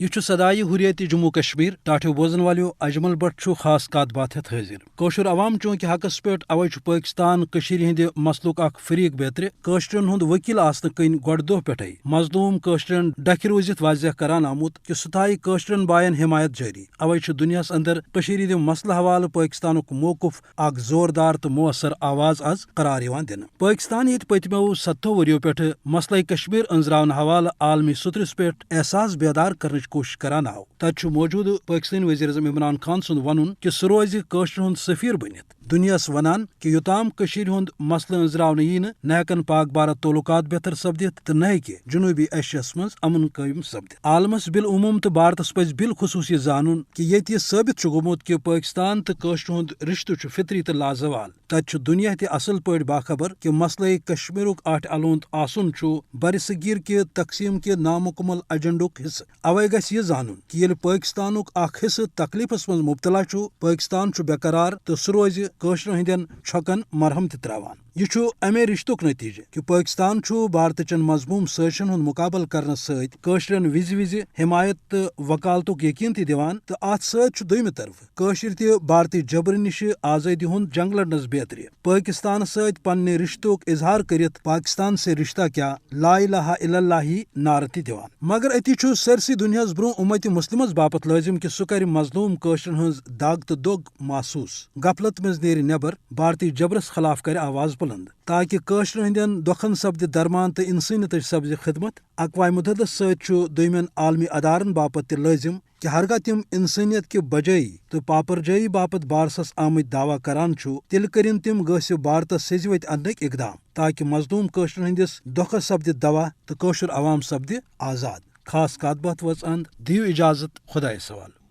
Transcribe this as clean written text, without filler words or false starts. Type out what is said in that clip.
یہ صدائے حریت جموں کشمیر ٹاٹھو بوزن والو اجمل بٹ خاص کات بات ہتھ حاضر کوشر عوام چونکہ حقس پہ اوے پاکستان ہند مسلک اخ فریق بیتر قشرن ہند وکیل آسن کن گۄڈ دۄہ پٮ۪ٹھے مظلوم قشرن ڈکھ روزت واضح کران آمت کہ سہ تھایہ قشرن بائن حمایت جاری اوے دنیاس اندر ہند مسلہ حوالہ پاکستانک موقف اخ زوردار تو مؤثر آواز آز قرار دن پاکستان یہ پتمو 7 ؤریو پہ مسئلہ کشمیر انزراون حوالہ عالمی سترس پہ احساس بیدار کرنچ کوشش کران آو تت موجود پاکستانی وزیر اعظم عمران خان سند ون کہ سہ روز قشر ہند سفیر بنت دنیاس ونان کہ یوتام ہند مسئلہ انزراون نہ ہیکن پاک بھارت تعلقات بہتر سپدت تو نہ ہیکہ جنوبی ایشیاس مز امن قائم سپدت عالمس بالعموم تو بھارتس پز بالخصوص یہ زانن کہ یہ ثابت گومت کہ پاکستان تو قشر ہند رشتہ فطری تو لازوال تت دنیا تہ اصل پہ باخبر کہ مسئلہ کشمیر آٹھ الونت آسن بر صغیر کے تقسیم کے نامکمل ایجنڈک حصہ اوے گھس یہ زانن کہ یل پاکستان اخ حصہ تکلیفس مز مبتلا پاکستان بے قرار تو سہ روز قشر ہندین چھکن مرہم تہ تراوان یہ امے رشتک نتیجہ کہ پاکستان بھارت چن مضموم سازشن ہند مقابل کرنے ست قشرن وز حمایت تو وکالتک یقین تہ دیوان تو ات ست دویمہ طرف قشر تہ بھارتی جبر نش آزادی ہند جنگ لڑنس بیتری پاکستان ست پنہ رشتک اظہار کرت پاکستان سے رشتہ کیا لا الہ الا اللہ نعرہ تہ دیوان مگر اتی سرسی دنیا برو امت مسلمس باپت لازم کہ سہ کر مظلوم قشرن ہز دگ تو دگ محسوس غفلت مز نیر نیبر بھارتی جبرس خلاف کر آواز بلند تاکہ قشر ہندین دکھن سپد درمان تو انسانیت سپز خدمت اقوام متحدہ ست دویمین عالمی ادارن باپت تہ لازم کہ ہرگاہ تم انسانیت کے بجائی تو پاپرجائی باپت بارسس آمت دعوی کران تیل کرن تم گھسو بھارتس سزوت انک اقدام تاکہ مظلوم قشر ہندس دکھس سپد دوا تو قشر عوام سپد آزاد خاص کات بات وچ اند دیو اجازت خدائے سوال